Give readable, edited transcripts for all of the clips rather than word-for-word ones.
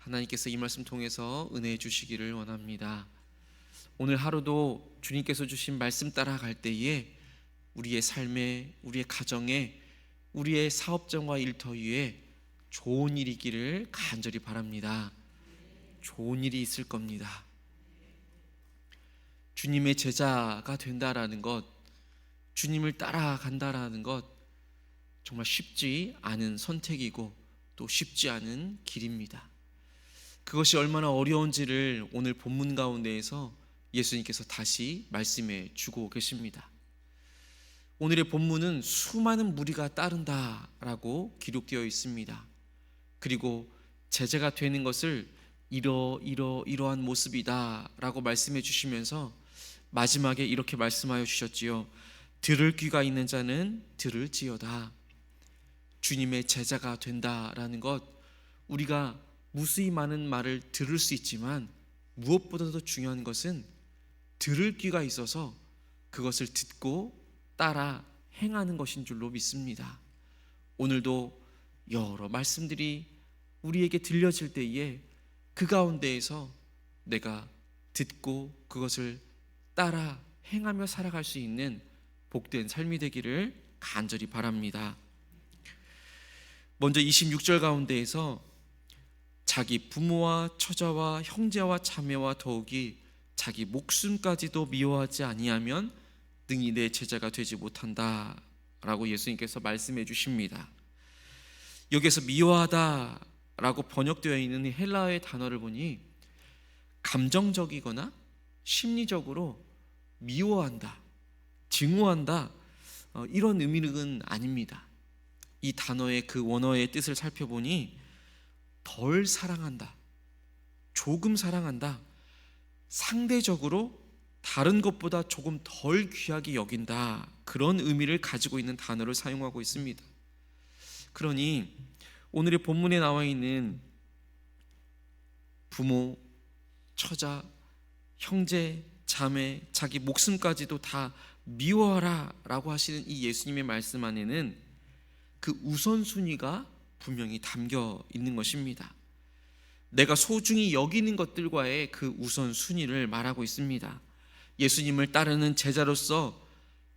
하나님께서 이 말씀 통해서 은혜해 주시기를 원합니다. 오늘 하루도 주님께서 주신 말씀 따라갈 때에 우리의 삶에, 우리의 가정에, 우리의 사업장과 일터위에 좋은 일이 있기를 간절히 바랍니다. 좋은 일이 있을 겁니다. 주님의 제자가 된다라는 것, 주님을 따라간다라는 것, 정말 쉽지 않은 선택이고 또 쉽지 않은 길입니다. 그것이 얼마나 어려운지를 오늘 본문 가운데에서 예수님께서 다시 말씀해 주고 계십니다. 오늘의 본문은 수많은 무리가 따른다라고 기록되어 있습니다. 그리고 제자가 되는 것을 이러한 모습이다라고 말씀해 주시면서 마지막에 이렇게 말씀하여 주셨지요. 들을 귀가 있는 자는 들을지어다. 주님의 제자가 된다라는 것, 우리가 무수히 많은 말을 들을 수 있지만 무엇보다도 중요한 것은 들을 귀가 있어서 그것을 듣고 따라 행하는 것인 줄로 믿습니다. 오늘도 여러 말씀들이 우리에게 들려질 때에 그 가운데에서 내가 듣고 그것을 따라 행하며 살아갈 수 있는 복된 삶이 되기를 간절히 바랍니다. 먼저 26절 가운데에서 자기 부모와 처자와 형제와 자매와 더욱이 자기 목숨까지도 미워하지 아니하면 능히 내 제자가 되지 못한다 라고 예수님께서 말씀해 주십니다. 여기에서 미워하다 라고 번역되어 있는 헬라어의 단어를 보니 감정적이거나 심리적으로 미워한다, 증오한다, 이런 의미는 아닙니다. 이 단어의 그 원어의 뜻을 살펴보니 덜 사랑한다, 조금 사랑한다, 상대적으로 다른 것보다 조금 덜 귀하게 여긴다, 그런 의미를 가지고 있는 단어를 사용하고 있습니다. 그러니 오늘의 본문에 나와 있는 부모, 처자, 형제, 자매, 자기 목숨까지도 다 미워하라 라고 하시는 이 예수님의 말씀 안에는 그 우선순위가 분명히 담겨 있는 것입니다. 내가 소중히 여기는 것들과의 그 우선순위를 말하고 있습니다. 예수님을 따르는 제자로서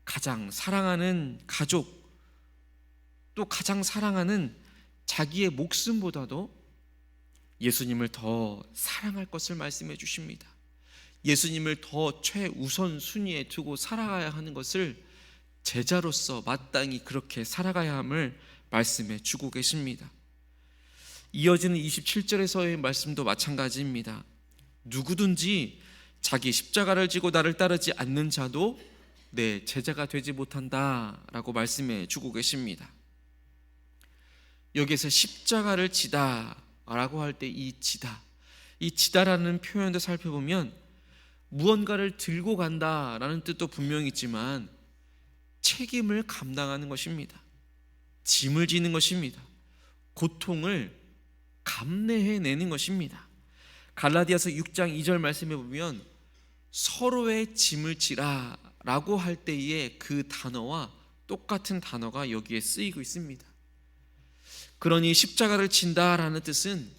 가장 사랑하는 가족, 또 가장 사랑하는 자기의 목숨보다도 예수님을 더 사랑할 것을 말씀해 주십니다. 예수님을 더 최우선 순위에 두고 살아가야 하는 것을 제자로서 마땅히 그렇게 살아가야 함을 말씀해 주고 계십니다. 이어지는 27절에서의 말씀도 마찬가지입니다. 누구든지 자기 십자가를 지고 나를 따르지 않는 자도 내 제자가 되지 못한다 라고 말씀해 주고 계십니다. 여기에서 십자가를 지다 라고 할 때 이 지다라는 표현도 살펴보면 무언가를 들고 간다라는 뜻도 분명히 있지만 책임을 감당하는 것입니다. 짐을 지는 것입니다. 고통을 감내해내는 것입니다. 갈라디아서 6장 2절 말씀해 보면 서로의 짐을 지라 라고 할 때의 그 단어와 똑같은 단어가 여기에 쓰이고 있습니다. 그러니 십자가를 진다라는 뜻은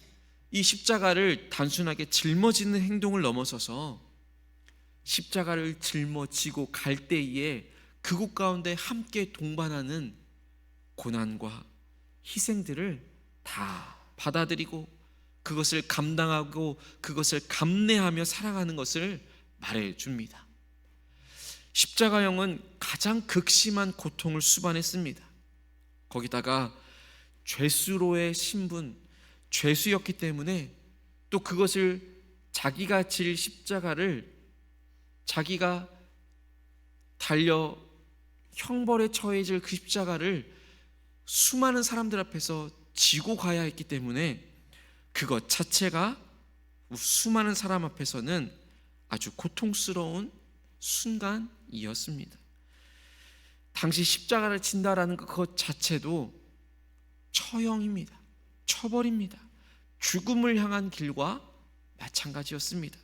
이 십자가를 단순하게 짊어지는 행동을 넘어서서 십자가를 짊어지고 갈 때에 그곳 가운데 함께 동반하는 고난과 희생들을 다 받아들이고 그것을 감당하고 그것을 감내하며 살아가는 것을 말해줍니다. 십자가형은 가장 극심한 고통을 수반했습니다. 거기다가 죄수로의 신분, 죄수였기 때문에 또 그것을 자기가 질 십자가를 자기가 달려 형벌에 처해질 그 십자가를 수많은 사람들 앞에서 지고 가야 했기 때문에 그것 자체가 수많은 사람 앞에서는 아주 고통스러운 순간이었습니다. 당시 십자가를 진다라는 것 자체도 처형입니다. 처벌입니다. 죽음을 향한 길과 마찬가지였습니다.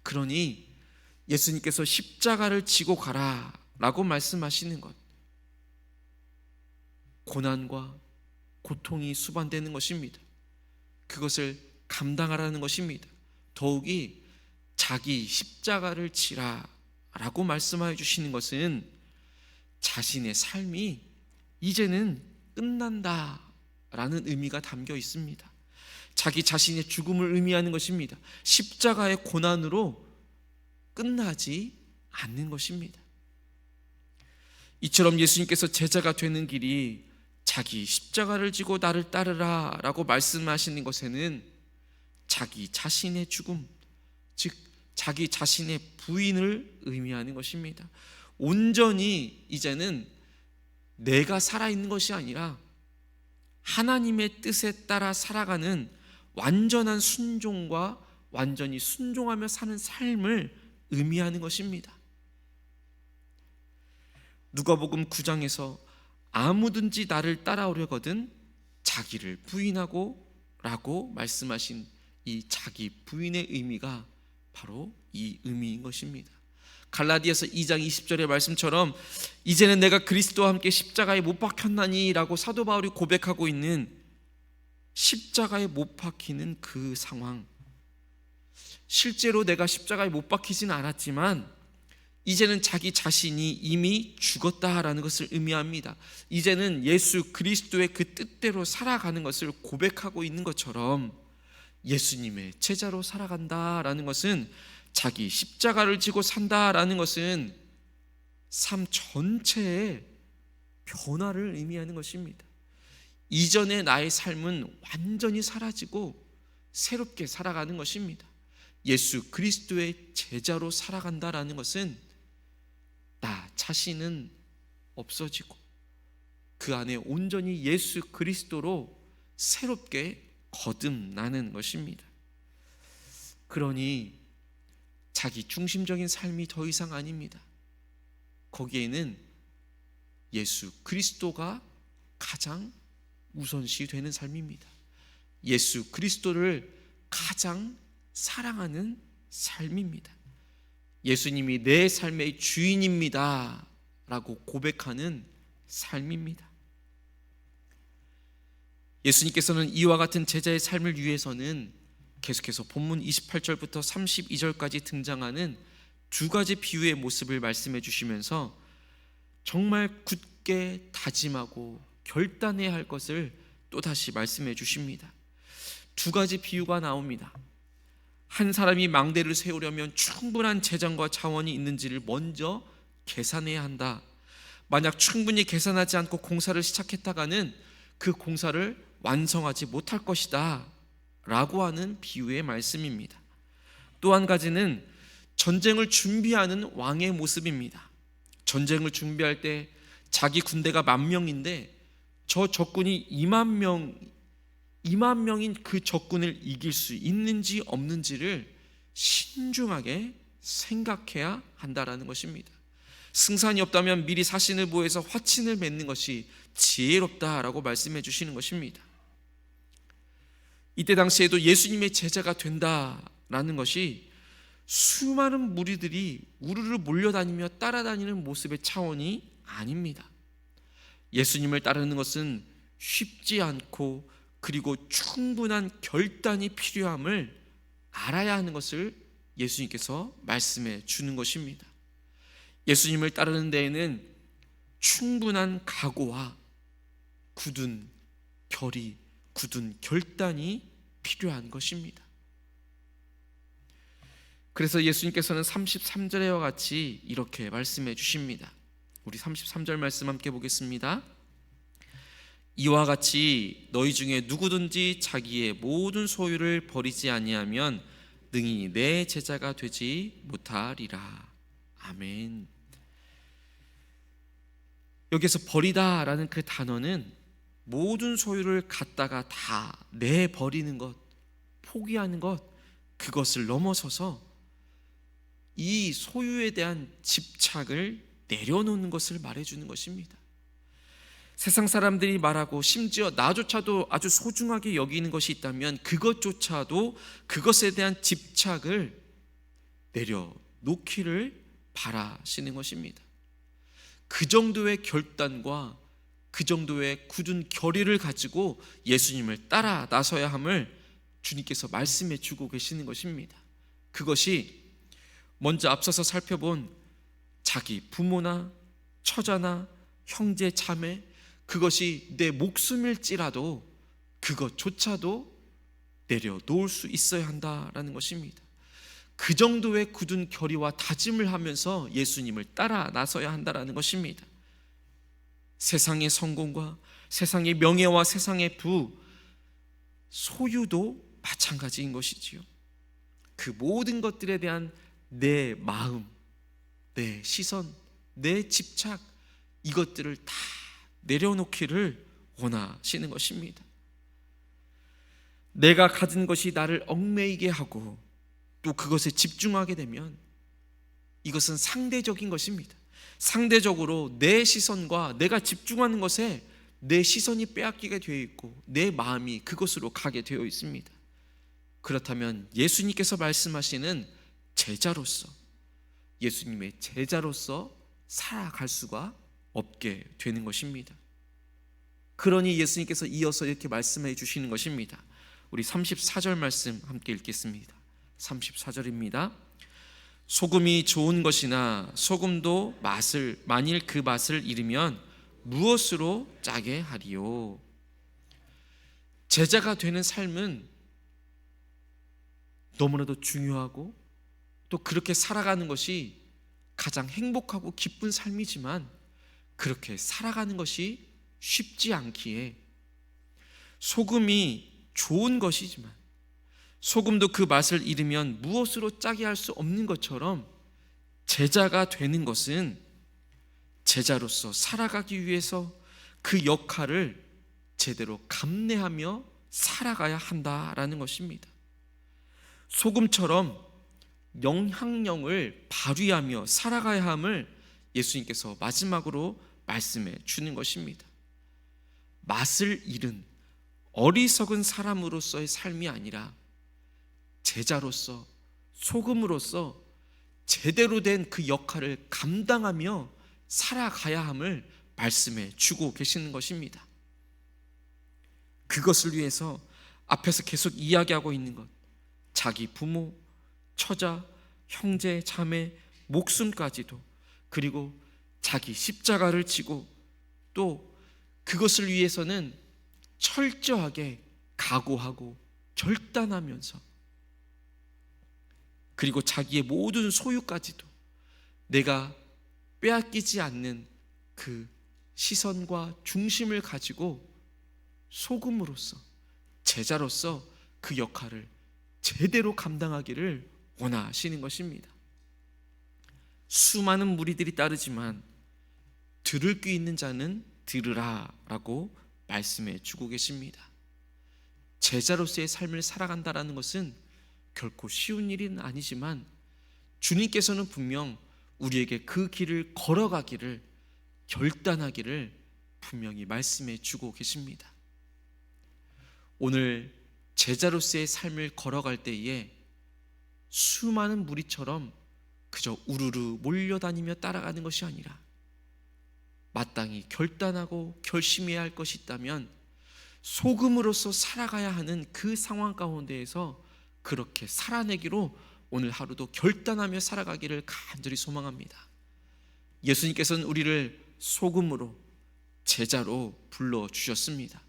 그러니 예수님께서 십자가를 지고 가라 라고 말씀하시는 것, 고난과 고통이 수반되는 것입니다. 그것을 감당하라는 것입니다. 더욱이 자기 십자가를 지라라고 말씀하여 주시는 것은 자신의 삶이 이제는 끝난다라는 의미가 담겨 있습니다. 자기 자신의 죽음을 의미하는 것입니다. 십자가의 고난으로 끝나지 않는 것입니다. 이처럼 예수님께서 제자가 되는 길이 자기 십자가를 지고 나를 따르라 라고 말씀하시는 것에는 자기 자신의 죽음, 즉 자기 자신의 부인을 의미하는 것입니다. 온전히 이제는 내가 살아있는 것이 아니라 하나님의 뜻에 따라 살아가는 완전한 순종과 완전히 순종하며 사는 삶을 의미하는 것입니다. 누가복음 9장에서 아무든지 나를 따라오려거든 자기를 부인하고 라고 말씀하신 이 자기 부인의 의미가 바로 이 의미인 것입니다. 갈라디아서 2장 20절의 말씀처럼 이제는 내가 그리스도와 함께 십자가에 못 박혔나니 라고 사도 바울이 고백하고 있는 십자가에 못 박히는 그 상황, 실제로 내가 십자가에 못 박히지는 않았지만 이제는 자기 자신이 이미 죽었다라는 것을 의미합니다. 이제는 예수 그리스도의 그 뜻대로 살아가는 것을 고백하고 있는 것처럼 예수님의 제자로 살아간다라는 것은, 자기 십자가를 지고 산다라는 것은 삶 전체의 변화를 의미하는 것입니다. 이전의 나의 삶은 완전히 사라지고 새롭게 살아가는 것입니다. 예수 그리스도의 제자로 살아간다라는 것은 나 자신은 없어지고 그 안에 온전히 예수 그리스도로 새롭게 거듭나는 것입니다. 그러니 자기 중심적인 삶이 더 이상 아닙니다. 거기에는 예수 그리스도가 가장 우선시 되는 삶입니다. 예수 그리스도를 가장 사랑하는 삶입니다. 예수님이 내 삶의 주인입니다 라고 고백하는 삶입니다. 예수님께서는 이와 같은 제자의 삶을 위해서는 계속해서 본문 28절부터 32절까지 등장하는 두 가지 비유의 모습을 말씀해 주시면서 정말 굳게 다짐하고 결단해야 할 것을 또다시 말씀해 주십니다. 두 가지 비유가 나옵니다. 한 사람이 망대를 세우려면 충분한 재정과 자원이 있는지를 먼저 계산해야 한다. 만약 충분히 계산하지 않고 공사를 시작했다가는 그 공사를 완성하지 못할 것이다 라고 하는 비유의 말씀입니다. 또 한 가지는 전쟁을 준비하는 왕의 모습입니다. 전쟁을 준비할 때 자기 군대가 10,000명인데 저 적군이 2만 명인 그 적군을 이길 수 있는지 없는지를 신중하게 생각해야 한다라는 것입니다. 승산이 없다면 미리 사신을 보여서 화친을 맺는 것이 지혜롭다라고 말씀해 주시는 것입니다. 이때 당시에도 예수님의 제자가 된다라는 것이 수많은 무리들이 우르르 몰려다니며 따라다니는 모습의 차원이 아닙니다. 예수님을 따르는 것은 쉽지 않고 그리고 충분한 결단이 필요함을 알아야 하는 것을 예수님께서 말씀해 주는 것입니다. 예수님을 따르는 데에는 충분한 각오와 굳은 결의, 굳은 결단이 필요한 것입니다. 그래서 예수님께서는 33절에와 같이 이렇게 말씀해 주십니다. 우리 33절 말씀 함께 보겠습니다. 이와 같이 너희 중에 누구든지 자기의 모든 소유를 버리지 아니하면 능히 내 제자가 되지 못하리라. 아멘. 여기서 버리다라는 그 단어는 모든 소유를 갖다가 다 내버리는 것, 포기하는 것, 그것을 넘어서서 이 소유에 대한 집착을 내려놓는 것을 말해주는 것입니다. 세상 사람들이 말하고 심지어 나조차도 아주 소중하게 여기는 것이 있다면 그것조차도 그것에 대한 집착을 내려놓기를 바라시는 것입니다. 그 정도의 결단과 그 정도의 굳은 결의를 가지고 예수님을 따라 나서야 함을 주님께서 말씀해 주고 계시는 것입니다. 그것이 먼저 앞서서 살펴본 자기 부모나 처자나 형제 자매, 그것이 내 목숨일지라도 그것조차도 내려놓을 수 있어야 한다라는 것입니다. 그 정도의 굳은 결의와 다짐을 하면서 예수님을 따라 나서야 한다라는 것입니다. 세상의 성공과 세상의 명예와 세상의 부, 소유도 마찬가지인 것이지요. 그 모든 것들에 대한 내 마음, 내 시선, 내 집착, 이것들을 다 내려놓기를 원하시는 것입니다. 내가 가진 것이 나를 얽매이게 하고 또 그것에 집중하게 되면 이것은 상대적인 것입니다. 상대적으로 내 시선과 내가 집중하는 것에 내 시선이 빼앗기게 되어 있고 내 마음이 그것으로 가게 되어 있습니다. 그렇다면 예수님께서 말씀하시는 제자로서, 예수님의 제자로서 살아갈 수가 없게 되는 것입니다. 그러니 예수님께서 이어서 이렇게 말씀해 주시는 것입니다. 우리 34절 말씀 함께 읽겠습니다. 34절입니다. 소금이 좋은 것이나 소금도 만일 그 맛을 잃으면 무엇으로 짜게 하리요? 제자가 되는 삶은 너무나도 중요하고 또 그렇게 살아가는 것이 가장 행복하고 기쁜 삶이지만 그렇게 살아가는 것이 쉽지 않기에 소금이 좋은 것이지만 소금도 그 맛을 잃으면 무엇으로 짜게 할 수 없는 것처럼 제자가 되는 것은 제자로서 살아가기 위해서 그 역할을 제대로 감내하며 살아가야 한다라는 것입니다. 소금처럼 영향력을 발휘하며 살아가야 함을 예수님께서 마지막으로 말씀해 주는 것입니다. 맛을 잃은 어리석은 사람으로서의 삶이 아니라 제자로서 소금으로서 제대로 된 그 역할을 감당하며 살아가야 함을 말씀해 주고 계시는 것입니다. 그것을 위해서 앞에서 계속 이야기하고 있는 것, 자기 부모, 처자, 형제, 자매, 목숨까지도, 그리고 자기 십자가를 지고 또 그것을 위해서는 철저하게 각오하고 결단하면서, 그리고 자기의 모든 소유까지도 내가 빼앗기지 않는 그 시선과 중심을 가지고 소금으로서, 제자로서 그 역할을 제대로 감당하기를 원하시는 것입니다. 수많은 무리들이 따르지만 들을 귀 있는 자는 들으라 라고 말씀해 주고 계십니다. 제자로서의 삶을 살아간다는 것은 결코 쉬운 일은 아니지만 주님께서는 분명 우리에게 그 길을 걸어가기를, 결단하기를 분명히 말씀해 주고 계십니다. 오늘 제자로서의 삶을 걸어갈 때에 수많은 무리처럼 그저 우르르 몰려다니며 따라가는 것이 아니라 마땅히 결단하고 결심해야 할 것이 있다면 소금으로서 살아가야 하는 그 상황 가운데에서 그렇게 살아내기로 오늘 하루도 결단하며 살아가기를 간절히 소망합니다. 예수님께서는 우리를 소금으로, 제자로 불러주셨습니다.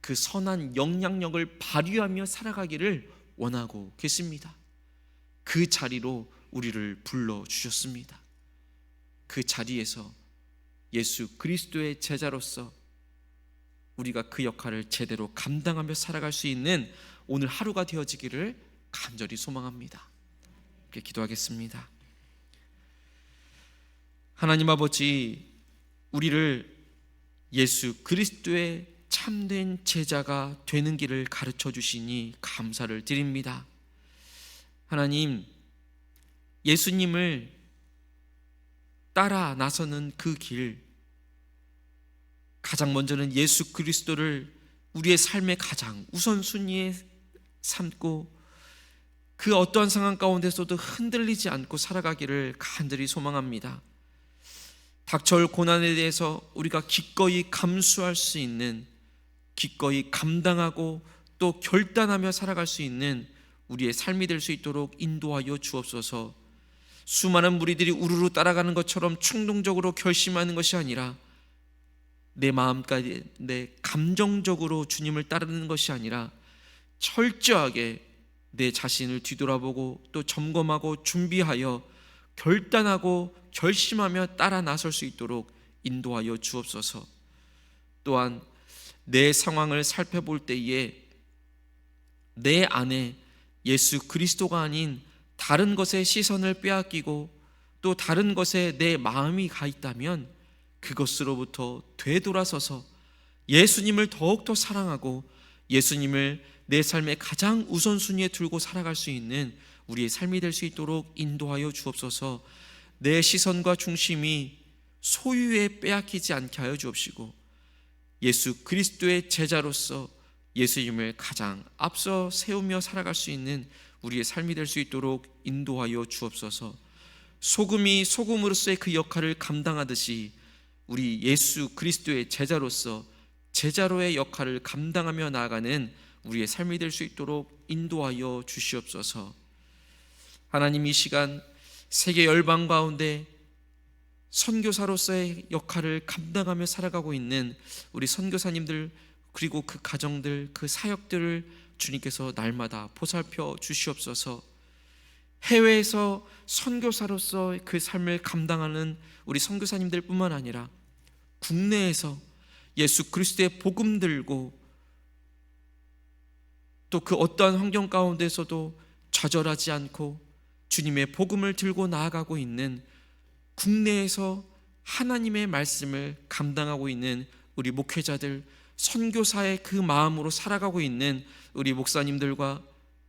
그 선한 영향력을 발휘하며 살아가기를 원하고 계십니다. 그 자리로 우리를 불러주셨습니다. 그 자리에서 예수 그리스도의 제자로서 우리가 그 역할을 제대로 감당하며 살아갈 수 있는 오늘 하루가 되어지기를 간절히 소망합니다. 이렇게 기도하겠습니다. 하나님 아버지, 우리를 예수 그리스도의 참된 제자가 되는 길을 가르쳐 주시니 감사를 드립니다. 하나님, 예수님을 따라 나서는 그 길, 가장 먼저는 예수 그리스도를 우리의 삶의 가장 우선순위에 삼고 그 어떠한 상황 가운데서도 흔들리지 않고 살아가기를 간절히 소망합니다. 닥쳐올 고난에 대해서 우리가 기꺼이 감수할 수 있는, 기꺼이 감당하고 또 결단하며 살아갈 수 있는 우리의 삶이 될 수 있도록 인도하여 주옵소서. 수많은 무리들이 우르르 따라가는 것처럼 충동적으로 결심하는 것이 아니라 내 마음까지 내 감정적으로 주님을 따르는 것이 아니라 철저하게 내 자신을 뒤돌아보고 또 점검하고 준비하여 결단하고 결심하며 따라 나설 수 있도록 인도하여 주옵소서. 또한 내 상황을 살펴볼 때에 내 안에 예수 그리스도가 아닌 다른 것에 시선을 빼앗기고 또 다른 것에 내 마음이 가 있다면 그것으로부터 되돌아서서 예수님을 더욱더 사랑하고 예수님을 내 삶의 가장 우선순위에 두고 살아갈 수 있는 우리의 삶이 될 수 있도록 인도하여 주옵소서. 내 시선과 중심이 소유에 빼앗기지 않게 하여 주옵시고 예수 그리스도의 제자로서 예수님을 가장 앞서 세우며 살아갈 수 있는 우리의 삶이 될 수 있도록 인도하여 주옵소서. 소금이 소금으로서의 그 역할을 감당하듯이 우리 예수 그리스도의 제자로서 제자로의 역할을 감당하며 나아가는 우리의 삶이 될 수 있도록 인도하여 주시옵소서. 하나님, 이 시간 세계 열방 가운데 선교사로서의 역할을 감당하며 살아가고 있는 우리 선교사님들 그리고 그 가정들, 그 사역들을 주님께서 날마다 보살펴 주시옵소서. 해외에서 선교사로서 그 삶을 감당하는 우리 선교사님들 뿐만 아니라 국내에서 예수 그리스도의 복음 들고 또 그 어떠한 환경 가운데서도 좌절하지 않고 주님의 복음을 들고 나아가고 있는 국내에서 하나님의 말씀을 감당하고 있는 우리 목회자들, 선교사의 그 마음으로 살아가고 있는 우리 목사님들과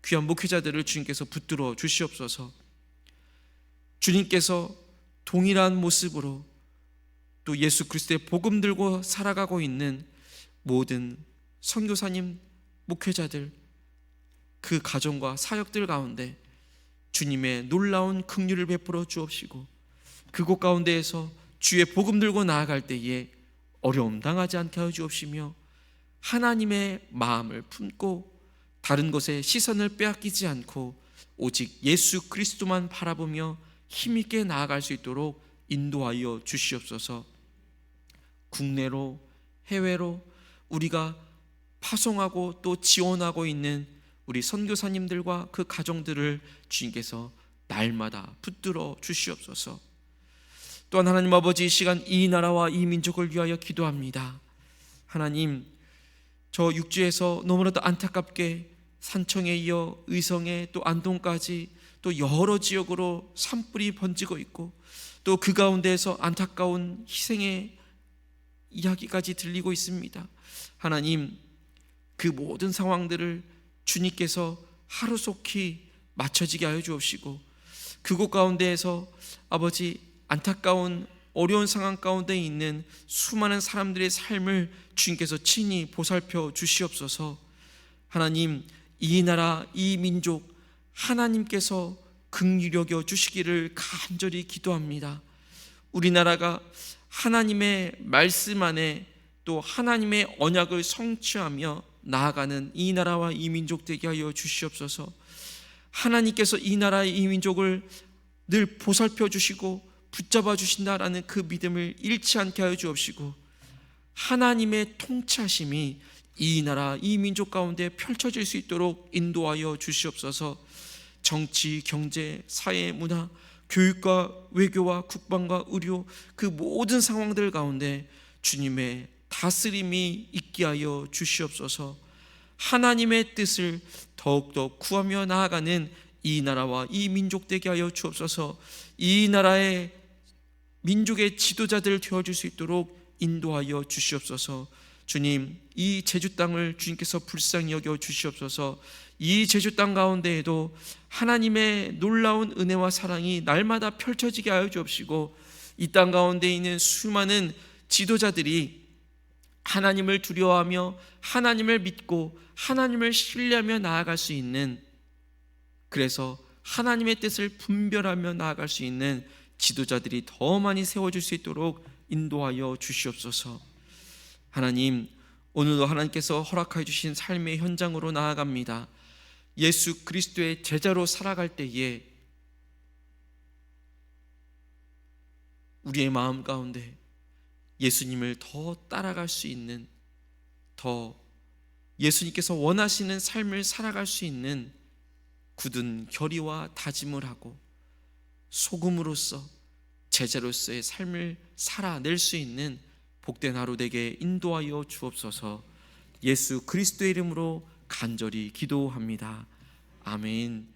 귀한 목회자들을 주님께서 붙들어 주시옵소서. 주님께서 동일한 모습으로 또 예수 그리스도의 복음 들고 살아가고 있는 모든 선교사님, 목회자들, 그 가정과 사역들 가운데 주님의 놀라운 긍휼을 베풀어 주옵시고 그곳 가운데에서 주의 복음 들고 나아갈 때에 어려움 당하지 않게 하여 주옵시며 하나님의 마음을 품고 다른 것에 시선을 빼앗기지 않고 오직 예수 그리스도만 바라보며 힘있게 나아갈 수 있도록 인도하여 주시옵소서. 국내로 해외로 우리가 파송하고 또 지원하고 있는 우리 선교사님들과 그 가정들을 주님께서 날마다 붙들어 주시옵소서. 또한 하나님 아버지, 이 시간 이 나라와 이 민족을 위하여 기도합니다. 하나님, 저 육지에서 너무나도 안타깝게 산청에 이어 의성에 또 안동까지 또 여러 지역으로 산불이 번지고 있고 또 그 가운데에서 안타까운 희생의 이야기까지 들리고 있습니다. 하나님, 그 모든 상황들을 주님께서 하루속히 맞춰지게 하여 주옵시고 그곳 가운데에서 아버지, 안타까운 어려운 상황 가운데 있는 수많은 사람들의 삶을 주님께서 친히 보살펴 주시옵소서. 하나님, 이 나라 이 민족 하나님께서 긍휼히 여겨 주시기를 간절히 기도합니다. 우리나라가 하나님의 말씀 안에 또 하나님의 언약을 성취하며 나아가는 이 나라와 이 민족 되게 하여 주시옵소서. 하나님께서 이 나라의 이 민족을 늘 보살펴 주시고 붙잡아 주신다라는 그 믿음을 잃지 않게 하여 주옵시고 하나님의 통치하심이 이 나라 이 민족 가운데 펼쳐질 수 있도록 인도하여 주시옵소서. 정치, 경제, 사회, 문화, 교육과 외교와 국방과 의료 그 모든 상황들 가운데 주님의 다스림이 있게 하여 주시옵소서. 하나님의 뜻을 더욱더 구하며 나아가는 이 나라와 이 민족 되게 하여 주옵소서. 이 나라의 민족의 지도자들 되어줄 수 있도록 인도하여 주시옵소서. 주님, 이 제주 땅을 주님께서 불쌍히 여겨 주시옵소서. 이 제주 땅 가운데에도 하나님의 놀라운 은혜와 사랑이 날마다 펼쳐지게 하여 주옵시고 이 땅 가운데 있는 수많은 지도자들이 하나님을 두려워하며 하나님을 믿고 하나님을 신뢰하며 나아갈 수 있는, 그래서 하나님의 뜻을 분별하며 나아갈 수 있는 지도자들이 더 많이 세워질 수 있도록 인도하여 주시옵소서. 하나님, 오늘도 하나님께서 허락하여 주신 삶의 현장으로 나아갑니다. 예수 그리스도의 제자로 살아갈 때에 우리의 마음 가운데 예수님을 더 따라갈 수 있는, 더 예수님께서 원하시는 삶을 살아갈 수 있는 굳은 결의와 다짐을 하고 소금으로서 제자로서의 삶을 살아낼 수 있는 복된 하루 되게 인도하여 주옵소서. 예수 그리스도의 이름으로 간절히 기도합니다. 아멘.